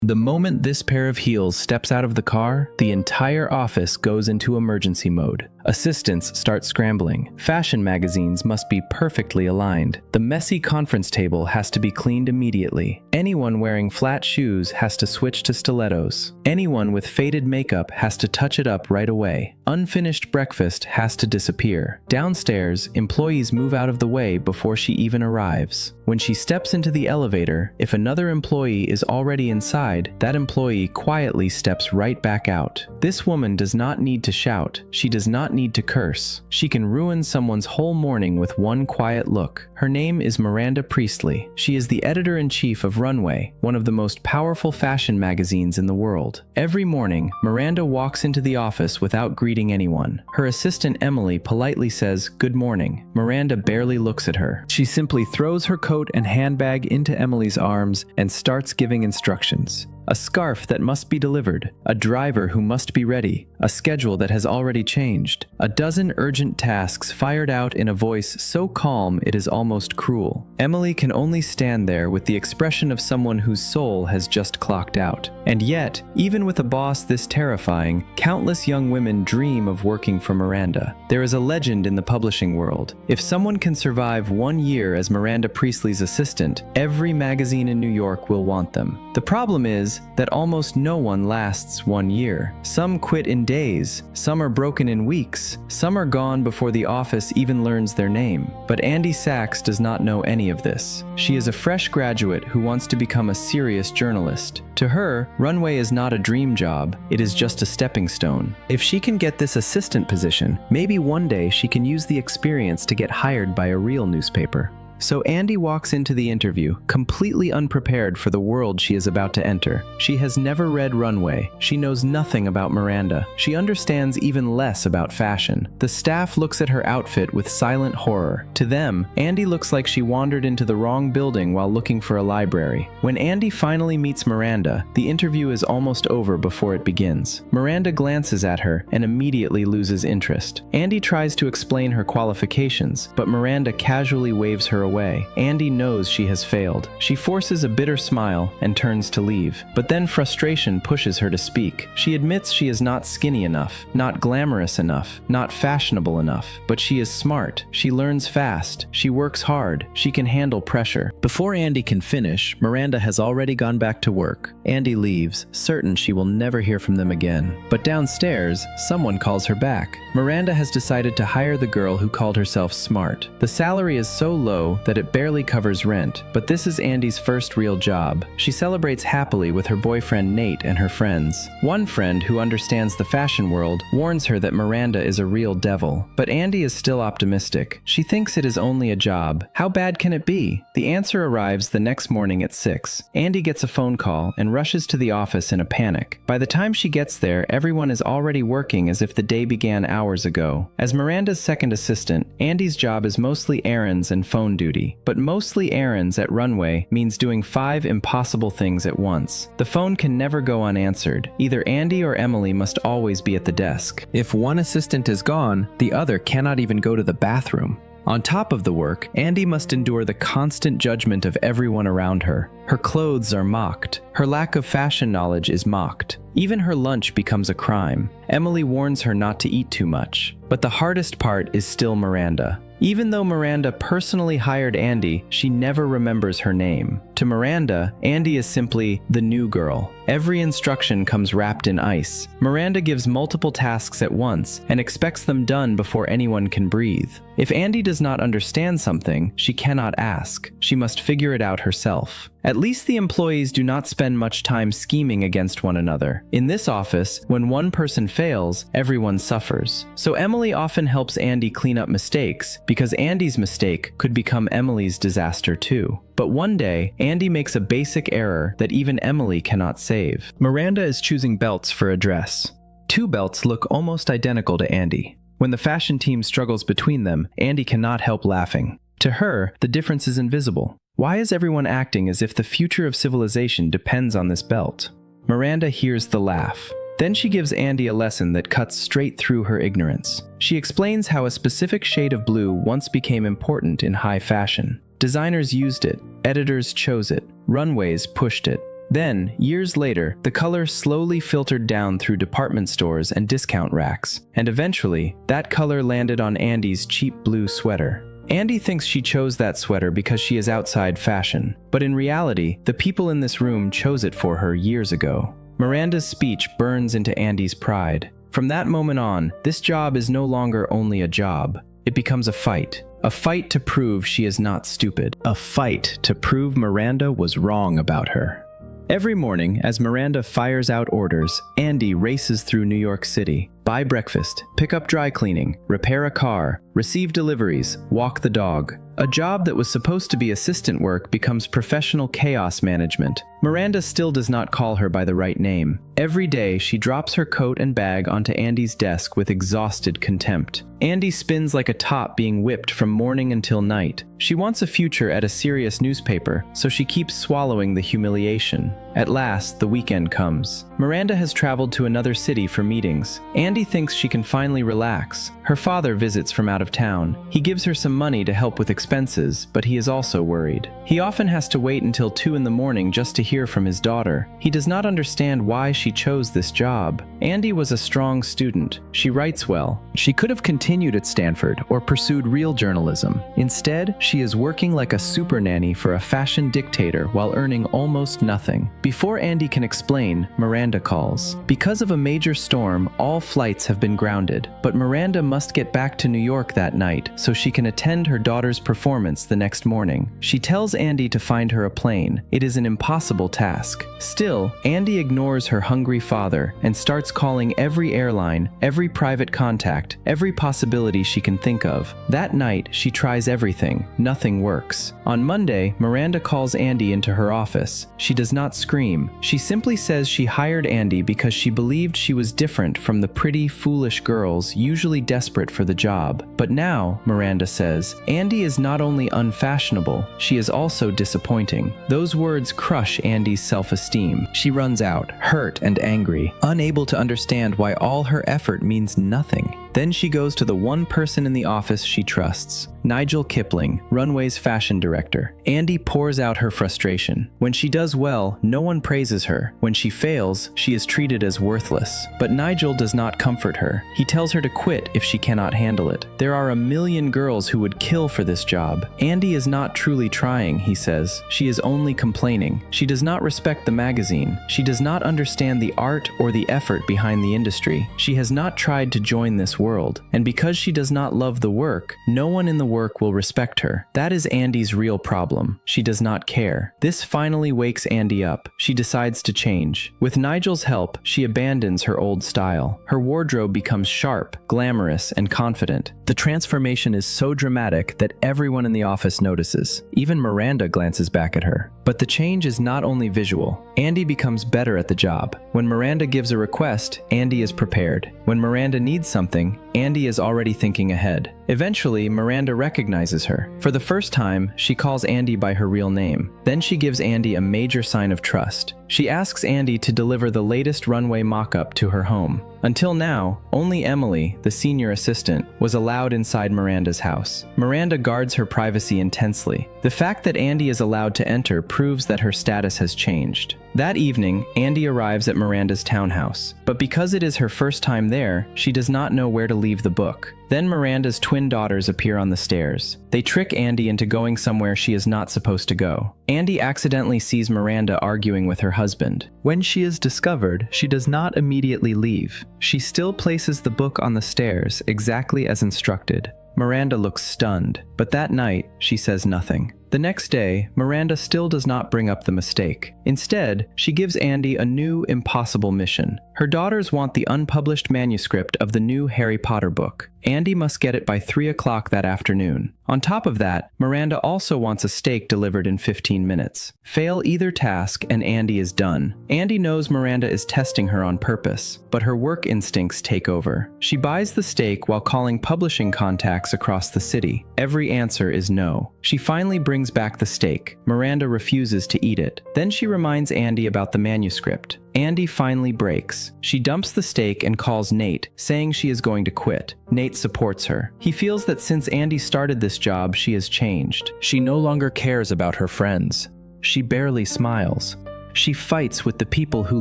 The moment this pair of heels steps out of the car, the entire office goes into emergency mode. Assistants start scrambling. Fashion magazines must be perfectly aligned. The messy conference table has to be cleaned immediately. Anyone wearing flat shoes has to switch to stilettos. Anyone with faded makeup has to touch it up right away. Unfinished breakfast has to disappear. Downstairs, employees move out of the way before she even arrives. When she steps into the elevator, if another employee is already inside, that employee quietly steps right back out. This woman does not need to shout. She does not need to curse. She can ruin someone's whole morning with one quiet look. Her name is Miranda Priestly. She is the editor-in-chief of Runway, one of the most powerful fashion magazines in the world. Every morning, Miranda walks into the office without greeting anyone. Her assistant Emily politely says, "Good morning." Miranda barely looks at her. She simply throws her coat and handbag into Emily's arms and starts giving instructions. A scarf that must be delivered, a driver who must be ready, a schedule that has already changed, a dozen urgent tasks fired out in a voice so calm it is almost cruel. Emily can only stand there with the expression of someone whose soul has just clocked out. And yet, even with a boss this terrifying, countless young women dream of working for Miranda. There is a legend in the publishing world. If someone can survive 1 year as Miranda Priestly's assistant, every magazine in New York will want them. The problem is that almost no one lasts 1 year. Some quit in days, some are broken in weeks, some are gone before the office even learns their name. But Andrea Sachs does not know any of this. She is a fresh graduate who wants to become a serious journalist. To her, Runway is not a dream job, it is just a stepping stone. If she can get this assistant position, maybe one day she can use the experience to get hired by a real newspaper. So Andy walks into the interview, completely unprepared for the world she is about to enter. She has never read Runway. She knows nothing about Miranda. She understands even less about fashion. The staff looks at her outfit with silent horror. To them, Andy looks like she wandered into the wrong building while looking for a library. When Andy finally meets Miranda, the interview is almost over before it begins. Miranda glances at her and immediately loses interest. Andy tries to explain her qualifications, but Miranda casually waves her away. Andy knows she has failed. She forces a bitter smile and turns to leave. But then frustration pushes her to speak. She admits she is not skinny enough, not glamorous enough, not fashionable enough. But she is smart. She learns fast. She works hard. She can handle pressure. Before Andy can finish, Miranda has already gone back to work. Andy leaves, certain she will never hear from them again. But downstairs, someone calls her back. Miranda has decided to hire the girl who called herself smart. The salary is so low that it barely covers rent, but this is Andy's first real job. She celebrates happily with her boyfriend Nate and her friends. One friend who understands the fashion world warns her that Miranda is a real devil, but Andy is still optimistic. She thinks it is only a job. How bad can it be? The answer arrives the next morning at 6. Andy gets a phone call and rushes to the office in a panic. By the time she gets there, everyone is already working as if the day began hours ago. As Miranda's second assistant, Andy's job is mostly errands and phone duty. But mostly errands at Runway means doing 5 impossible things at once. The phone can never go unanswered. Either Andy or Emily must always be at the desk. If one assistant is gone, the other cannot even go to the bathroom. On top of the work, Andy must endure the constant judgment of everyone around her. Her clothes are mocked. Her lack of fashion knowledge is mocked. Even her lunch becomes a crime. Emily warns her not to eat too much. But the hardest part is still Miranda. Even though Miranda personally hired Andy, she never remembers her name. To Miranda, Andy is simply the new girl. Every instruction comes wrapped in ice. Miranda gives multiple tasks at once and expects them done before anyone can breathe. If Andy does not understand something, she cannot ask. She must figure it out herself. At least the employees do not spend much time scheming against one another. In this office, when one person fails, everyone suffers. So Emily often helps Andy clean up mistakes, because Andy's mistake could become Emily's disaster too. But one day, Andy makes a basic error that even Emily cannot save. Miranda is choosing belts for a dress. 2 belts look almost identical to Andy. When the fashion team struggles between them, Andy cannot help laughing. To her, the difference is invisible. Why is everyone acting as if the future of civilization depends on this belt? Miranda hears the laugh. Then she gives Andy a lesson that cuts straight through her ignorance. She explains how a specific shade of blue once became important in high fashion. Designers used it, editors chose it, runways pushed it. Then, years later, the color slowly filtered down through department stores and discount racks, and eventually, that color landed on Andy's cheap blue sweater. Andy thinks she chose that sweater because she is outside fashion, but in reality, the people in this room chose it for her years ago. Miranda's speech burns into Andy's pride. From that moment on, this job is no longer only a job. It becomes a fight to prove she is not stupid, a fight to prove Miranda was wrong about her. Every morning, as Miranda fires out orders, Andy races through New York City. Buy breakfast, pick up dry cleaning, repair a car, receive deliveries, walk the dog. A job that was supposed to be assistant work becomes professional chaos management. Miranda still does not call her by the right name. Every day, she drops her coat and bag onto Andy's desk with exhausted contempt. Andy spins like a top being whipped from morning until night. She wants a future at a serious newspaper, so she keeps swallowing the humiliation. At last, the weekend comes. Miranda has traveled to another city for meetings. Andy thinks she can finally relax. Her father visits from out of town. He gives her some money to help with expenses, but he is also worried. He often has to wait until 2 in the morning just to hear from his daughter. He does not understand why she chose this job. Andy was a strong student. She writes well. She could have continued at Stanford or pursued real journalism. Instead, she is working like a super nanny for a fashion dictator while earning almost nothing. Before Andy can explain, Miranda calls. Because of a major storm, all flights have been grounded, but Miranda must get back to New York that night so she can attend her daughter's performance the next morning. She tells Andy to find her a plane. It is an impossible task. Still, Andy ignores her hungry father and starts calling every airline, every private contact, every possibility she can think of. That night, she tries everything. Nothing works. On Monday, Miranda calls Andy into her office. She does not scream. She simply says she hired Andy because she believed she was different from the pretty, foolish girls usually desperate for the job. But now, Miranda says, Andy is not only unfashionable, she is also disappointing. Those words crush Andy's self-esteem. She runs out, hurt and angry, unable to understand why all her effort means nothing. Then she goes to the one person in the office she trusts, Nigel Kipling, Runway's fashion director. Andy pours out her frustration. When she does well, no one praises her. When she fails, she is treated as worthless. But Nigel does not comfort her. He tells her to quit if she cannot handle it. There are 1,000,000 girls who would kill for this job. Andy is not truly trying, he says. She is only complaining. She does not respect the magazine. She does not understand the art or the effort behind the industry. She has not tried to join this world. And because she does not love the work, no one in the work will respect her. That is Andy's real problem. She does not care. This finally wakes Andy up. She decides to change. With Nigel's help, she abandons her old style. Her wardrobe becomes sharp, glamorous, and confident. The transformation is so dramatic that everyone in the office notices. Even Miranda glances back at her. But the change is not only visual. Andy becomes better at the job. When Miranda gives a request, Andy is prepared. When Miranda needs something, Andy is already thinking ahead. Eventually, Miranda recognizes her. For the first time, she calls Andy by her real name. Then she gives Andy a major sign of trust. She asks Andy to deliver the latest runway mock-up to her home. Until now, only Emily, the senior assistant, was allowed inside Miranda's house. Miranda guards her privacy intensely. The fact that Andy is allowed to enter proves that her status has changed. That evening, Andy arrives at Miranda's townhouse. But because it is her first time there, she does not know where to leave the book. Then Miranda's twin daughters appear on the stairs. They trick Andy into going somewhere she is not supposed to go. Andy accidentally sees Miranda arguing with her husband. When she is discovered, she does not immediately leave. She still places the book on the stairs, exactly as instructed. Miranda looks stunned, but that night, she says nothing. The next day, Miranda still does not bring up the mistake. Instead, she gives Andy a new, impossible mission. Her daughters want the unpublished manuscript of the new Harry Potter book. Andy must get it by 3 o'clock that afternoon. On top of that, Miranda also wants a steak delivered in 15 minutes. Fail either task and Andy is done. Andy knows Miranda is testing her on purpose, but her work instincts take over. She buys the steak while calling publishing contacts across the city. Every answer is no. She finally brings back the steak. Miranda refuses to eat it. Then she reminds Andy about the manuscript. Andy finally breaks. She dumps the steak and calls Nate, saying she is going to quit. Nate supports her. He feels that since Andy started this job, she has changed. She no longer cares about her friends. She barely smiles. She fights with the people who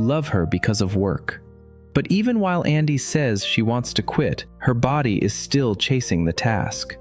love her because of work. But even while Andy says she wants to quit, her body is still chasing the task.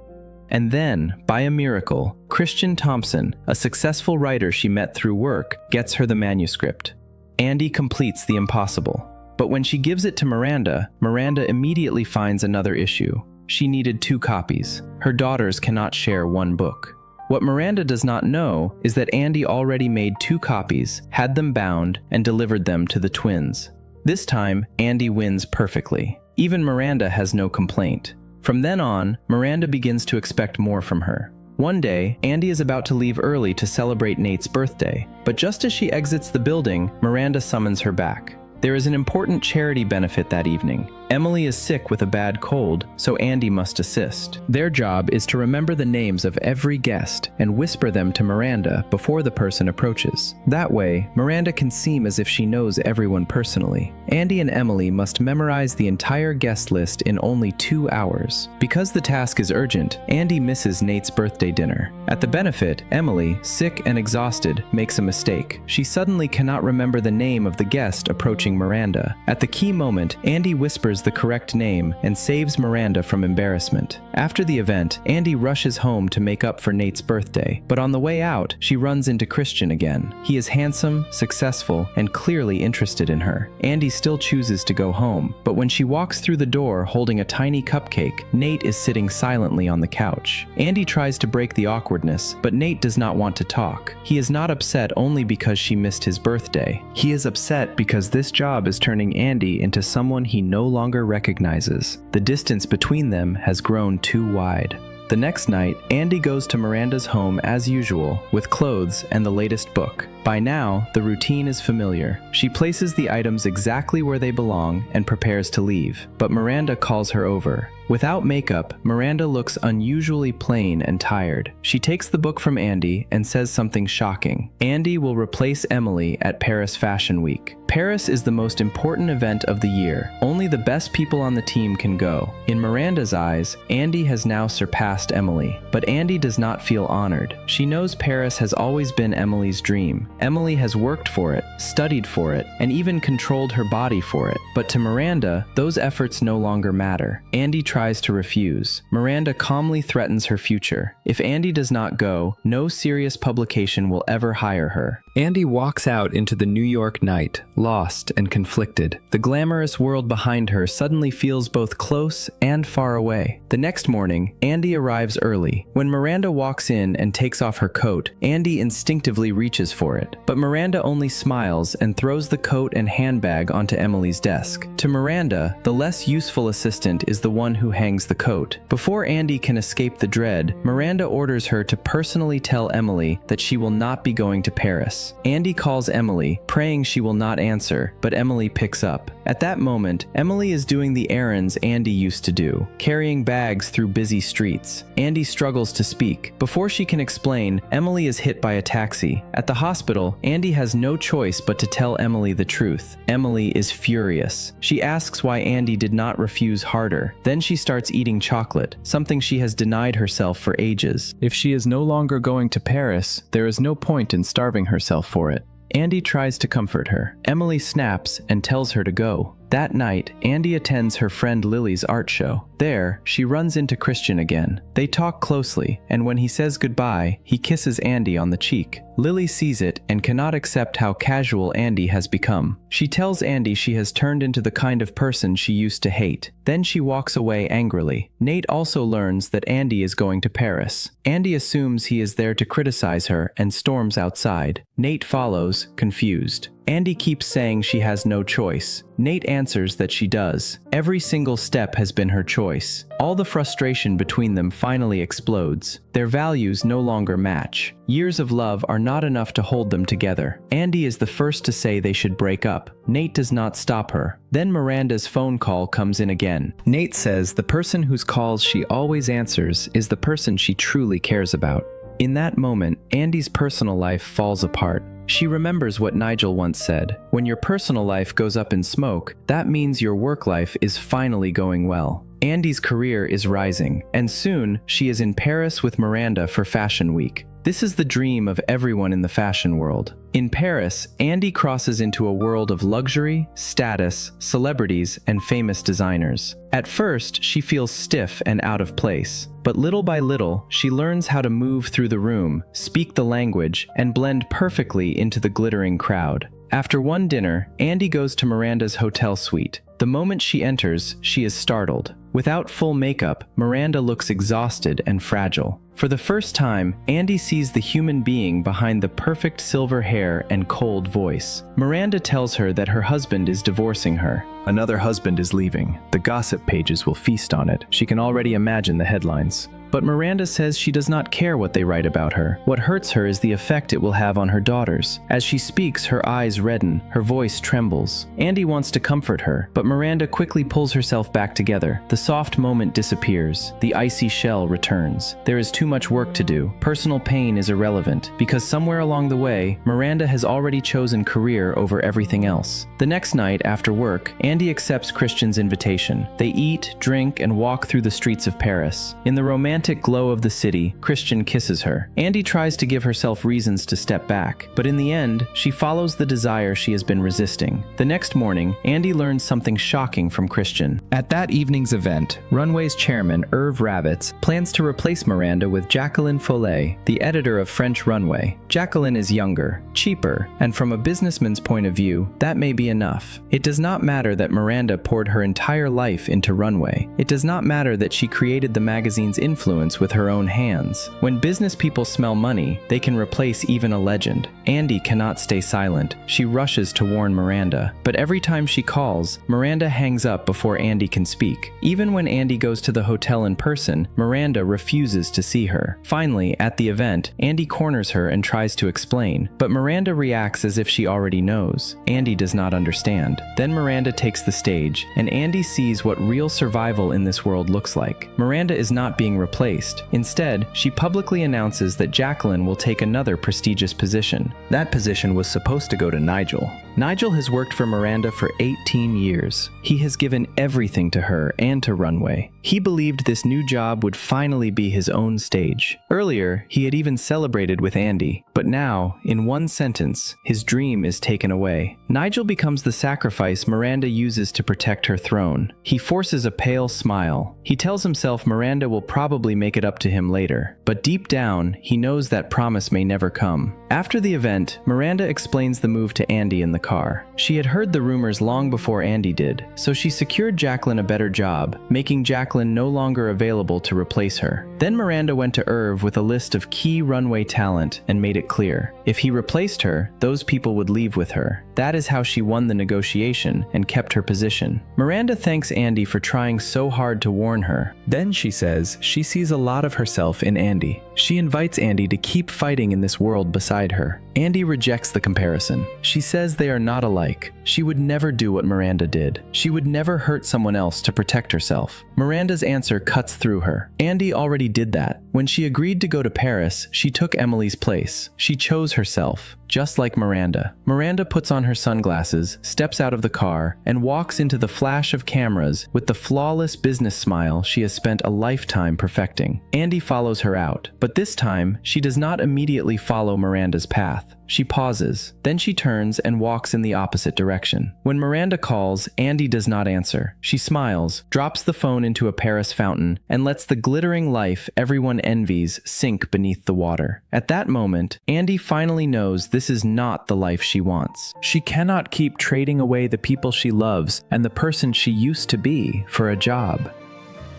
And then, by a miracle, Christian Thompson, a successful writer she met through work, gets her the manuscript. Andy completes the impossible. But when she gives it to Miranda, Miranda immediately finds another issue. She needed 2 copies. Her daughters cannot share one book. What Miranda does not know is that Andy already made 2 copies, had them bound, and delivered them to the twins. This time, Andy wins perfectly. Even Miranda has no complaint. From then on, Miranda begins to expect more from her. One day, Andy is about to leave early to celebrate Nate's birthday, but just as she exits the building, Miranda summons her back. There is an important charity benefit that evening. Emily is sick with a bad cold, so Andy must assist. Their job is to remember the names of every guest and whisper them to Miranda before the person approaches. That way, Miranda can seem as if she knows everyone personally. Andy and Emily must memorize the entire guest list in only 2 hours. Because the task is urgent, Andy misses Nate's birthday dinner. At the benefit, Emily, sick and exhausted, makes a mistake. She suddenly cannot remember the name of the guest approaching Miranda. At the key moment, Andy whispers the correct name and saves Miranda from embarrassment. After the event, Andy rushes home to make up for Nate's birthday, but on the way out, she runs into Christian again. He is handsome, successful, and clearly interested in her. Andy still chooses to go home, but when she walks through the door holding a tiny cupcake, Nate is sitting silently on the couch. Andy tries to break the awkwardness, but Nate does not want to talk. He is not upset only because she missed his birthday. He is upset because this job is turning Andy into someone he no longer recognizes. The distance between them has grown too wide. The next night, Andy goes to Miranda's home as usual, with clothes and the latest book. By now, the routine is familiar. She places the items exactly where they belong and prepares to leave, but Miranda calls her over. Without makeup, Miranda looks unusually plain and tired. She takes the book from Andy and says something shocking. Andy will replace Emily at Paris Fashion Week. Paris is the most important event of the year. Only the best people on the team can go. In Miranda's eyes, Andy has now surpassed Emily, but Andy does not feel honored. She knows Paris has always been Emily's dream. Emily has worked for it, studied for it, and even controlled her body for it. But to Miranda, those efforts no longer matter. Andy tries to refuse. Miranda calmly threatens her future. If Andy does not go, no serious publication will ever hire her. Andy walks out into the New York night, lost and conflicted. The glamorous world behind her suddenly feels both close and far away. The next morning, Andy arrives early. When Miranda walks in and takes off her coat, Andy instinctively reaches for it. But Miranda only smiles and throws the coat and handbag onto Emily's desk. To Miranda, the less useful assistant is the one who hangs the coat. Before Andy can escape the dread, Miranda orders her to personally tell Emily that she will not be going to Paris. Andy calls Emily, praying she will not answer, but Emily picks up. At that moment, Emily is doing the errands Andy used to do, carrying bags through busy streets. Andy struggles to speak. Before she can explain, Emily is hit by a taxi. At the hospital, Andy has no choice but to tell Emily the truth. Emily is furious. She asks why Andy did not refuse harder. Then she starts eating chocolate, something she has denied herself for ages. If she is no longer going to Paris, there is no point in starving herself for it. Andy tries to comfort her. Emily snaps and tells her to go. That night, Andy attends her friend Lily's art show. There, she runs into Christian again. They talk closely, and when he says goodbye, he kisses Andy on the cheek. Lily sees it and cannot accept how casual Andy has become. She tells Andy she has turned into the kind of person she used to hate. Then she walks away angrily. Nate also learns that Andy is going to Paris. Andy assumes he is there to criticize her and storms outside. Nate follows, confused. Andy keeps saying she has no choice. Nate answers that she does. Every single step has been her choice. All the frustration between them finally explodes. Their values no longer match. Years of love are not enough to hold them together. Andy is the first to say they should break up. Nate does not stop her. Then Miranda's phone call comes in again. Nate says the person whose calls she always answers is the person she truly cares about. In that moment, Andy's personal life falls apart. She remembers what Nigel once said, "When your personal life goes up in smoke, that means your work life is finally going well." Andy's career is rising, and soon she is in Paris with Miranda for Fashion Week. This is the dream of everyone in the fashion world. In Paris, Andy crosses into a world of luxury, status, celebrities, and famous designers. At first, she feels stiff and out of place, but little by little, she learns how to move through the room, speak the language, and blend perfectly into the glittering crowd. After one dinner, Andy goes to Miranda's hotel suite. The moment she enters, she is startled. Without full makeup, Miranda looks exhausted and fragile. For the first time, Andy sees the human being behind the perfect silver hair and cold voice. Miranda tells her that her husband is divorcing her. Another husband is leaving. The gossip pages will feast on it. She can already imagine the headlines. But Miranda says she does not care what they write about her. What hurts her is the effect it will have on her daughters. As she speaks, her eyes redden, her voice trembles. Andy wants to comfort her, but Miranda quickly pulls herself back together. The soft moment disappears. The icy shell returns. There is too much work to do. Personal pain is irrelevant, because somewhere along the way, Miranda has already chosen career over everything else. The next night, after work, Andy accepts Christian's invitation. They eat, drink, and walk through the streets of Paris. In the romantic glow of the city, Christian kisses her. Andy tries to give herself reasons to step back, but in the end, she follows the desire she has been resisting. The next morning, Andy learns something shocking from Christian. At that evening's event, Runway's chairman, Irv Ravitz, plans to replace Miranda with Jacqueline Follet, the editor of French Runway. Jacqueline is younger, cheaper, and from a businessman's point of view, that may be enough. It does not matter that Miranda poured her entire life into Runway. It does not matter that she created the magazine's influence with her own hands. When business people smell money, they can replace even a legend. Andy cannot stay silent. She rushes to warn Miranda, but every time she calls, Miranda hangs up before Andy can speak. Even when Andy goes to the hotel in person, Miranda refuses to see her. Finally, at the event, Andy corners her and tries to explain, but Miranda reacts as if she already knows. Andy does not understand. Then Miranda takes the stage, and Andy sees what real survival in this world looks like. Miranda is not being replaced. Instead, she publicly announces that Jacqueline will take another prestigious position. That position was supposed to go to Nigel. Nigel has worked for Miranda for 18 years. He has given everything to her and to Runway. He believed this new job would finally be his own stage. Earlier, he had even celebrated with Andy, but now, in one sentence, his dream is taken away. Nigel becomes the sacrifice Miranda uses to protect her throne. He forces a pale smile. He tells himself Miranda will probably make it up to him later, but deep down, he knows that promise may never come. After the event, Miranda explains the move to Andy in the car. She had heard the rumors long before Andy did, so she secured Jacqueline a better job, making Jacqueline no longer available to replace her. Then Miranda went to Irv with a list of key Runway talent and made it clear. If he replaced her, those people would leave with her. That is how she won the negotiation and kept her position. Miranda thanks Andy for trying so hard to warn her. Then she says she sees a lot of herself in Andy. She invites Andy to keep fighting in this world beside her. Andy rejects the comparison. She says they are not alike. She would never do what Miranda did. She would never hurt someone else to protect herself. Miranda's answer cuts through her. Andy already did that. When she agreed to go to Paris, she took Emily's place. She chose herself, just like Miranda. Miranda puts on her sunglasses, steps out of the car, and walks into the flash of cameras with the flawless business smile she has spent a lifetime perfecting. Andy follows her out, but this time, she does not immediately follow Miranda's path. She pauses, then she turns and walks in the opposite direction. When Miranda calls, Andy does not answer. She smiles, drops the phone into a Paris fountain, and lets the glittering life everyone envies sink beneath the water. At that moment, Andy finally knows this is not the life she wants. She cannot keep trading away the people she loves and the person she used to be for a job.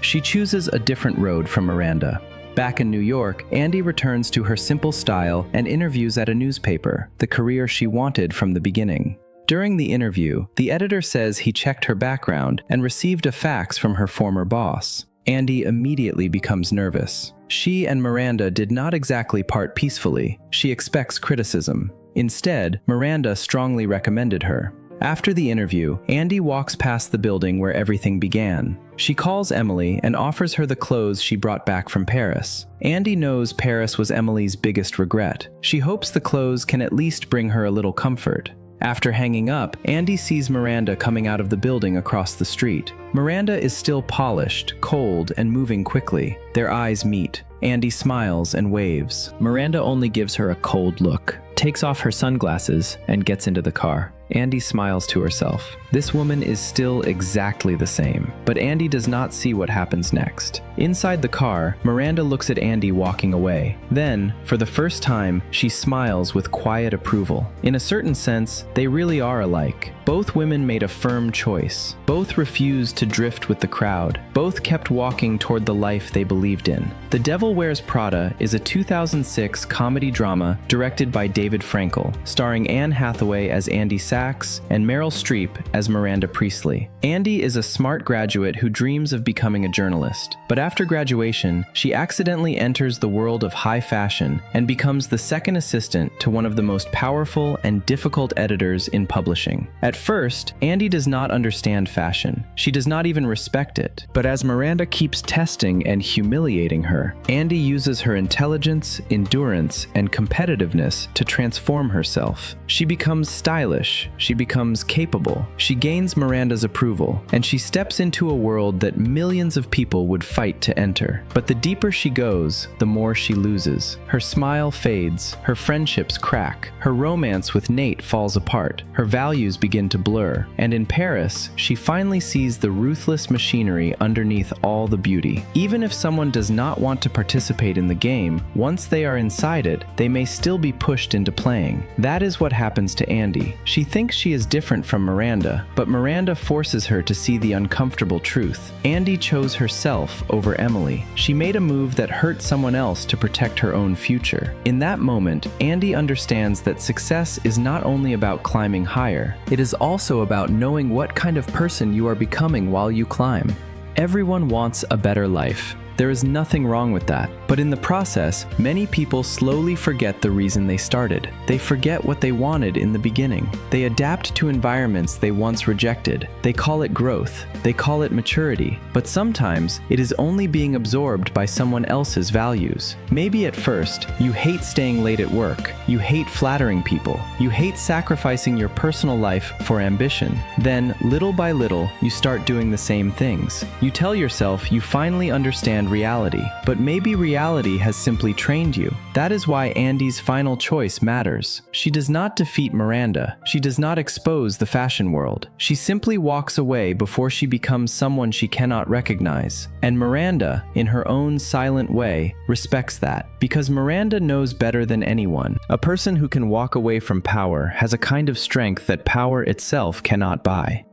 She chooses a different road from Miranda. Back in New York, Andy returns to her simple style and interviews at a newspaper, the career she wanted from the beginning. During the interview, the editor says he checked her background and received a fax from her former boss. Andy immediately becomes nervous. She and Miranda did not exactly part peacefully. She expects criticism. Instead, Miranda strongly recommended her. After the interview, Andy walks past the building where everything began. She calls Emily and offers her the clothes she brought back from Paris. Andy knows Paris was Emily's biggest regret. She hopes the clothes can at least bring her a little comfort. After hanging up, Andy sees Miranda coming out of the building across the street. Miranda is still polished, cold, and moving quickly. Their eyes meet. Andy smiles and waves. Miranda only gives her a cold look, takes off her sunglasses, and gets into the car. Andy smiles to herself. This woman is still exactly the same, but Andy does not see what happens next. Inside the car, Miranda looks at Andy walking away. Then, for the first time, she smiles with quiet approval. In a certain sense, they really are alike. Both women made a firm choice. Both refused to drift with the crowd. Both kept walking toward the life they believed in. The Devil Wears Prada is a 2006 comedy drama directed by David Frankel, starring Anne Hathaway as Andy Sachs and Meryl Streep as Miranda Priestly. Andy is a smart graduate who dreams of becoming a journalist, but after graduation, she accidentally enters the world of high fashion and becomes the second assistant to one of the most powerful and difficult editors in publishing. At first, Andy does not understand fashion. She does not even respect it. But as Miranda keeps testing and humiliating her, Andy uses her intelligence, endurance, and competitiveness to transform herself. She becomes stylish. She becomes capable. She gains Miranda's approval, and she steps into a world that millions of people would fight to enter. But the deeper she goes, the more she loses. Her smile fades, her friendships crack, her romance with Nate falls apart, her values begin to blur, and in Paris, she finally sees the ruthless machinery underneath all the beauty. Even if someone does not want to participate in the game, once they are inside it, they may still be pushed into playing. That is what happens to Andy. She thinks she is different from Miranda, but Miranda forces her to see the uncomfortable truth. Andy chose herself over Emily. She made a move that hurt someone else to protect her own future. In that moment, Andy understands that success is not only about climbing higher, it is also about knowing what kind of person you are becoming while you climb. Everyone wants a better life. There is nothing wrong with that. But in the process, many people slowly forget the reason they started. They forget what they wanted in the beginning. They adapt to environments they once rejected. They call it growth. They call it maturity. But sometimes, it is only being absorbed by someone else's values. Maybe at first, you hate staying late at work. You hate flattering people. You hate sacrificing your personal life for ambition. Then, little by little, you start doing the same things. You tell yourself you finally understand reality, but maybe reality has simply trained you. That is why Andy's final choice matters. She does not defeat Miranda. She does not expose the fashion world. She simply walks away before she becomes someone she cannot recognize. And Miranda, in her own silent way, respects that, because Miranda knows better than anyone. A person who can walk away from power has a kind of strength that power itself cannot buy.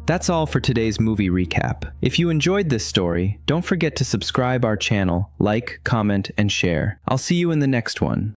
That's all for today's movie recap. If you enjoyed this story, don't forget to subscribe our channel, like, comment, and share. I'll see you in the next one.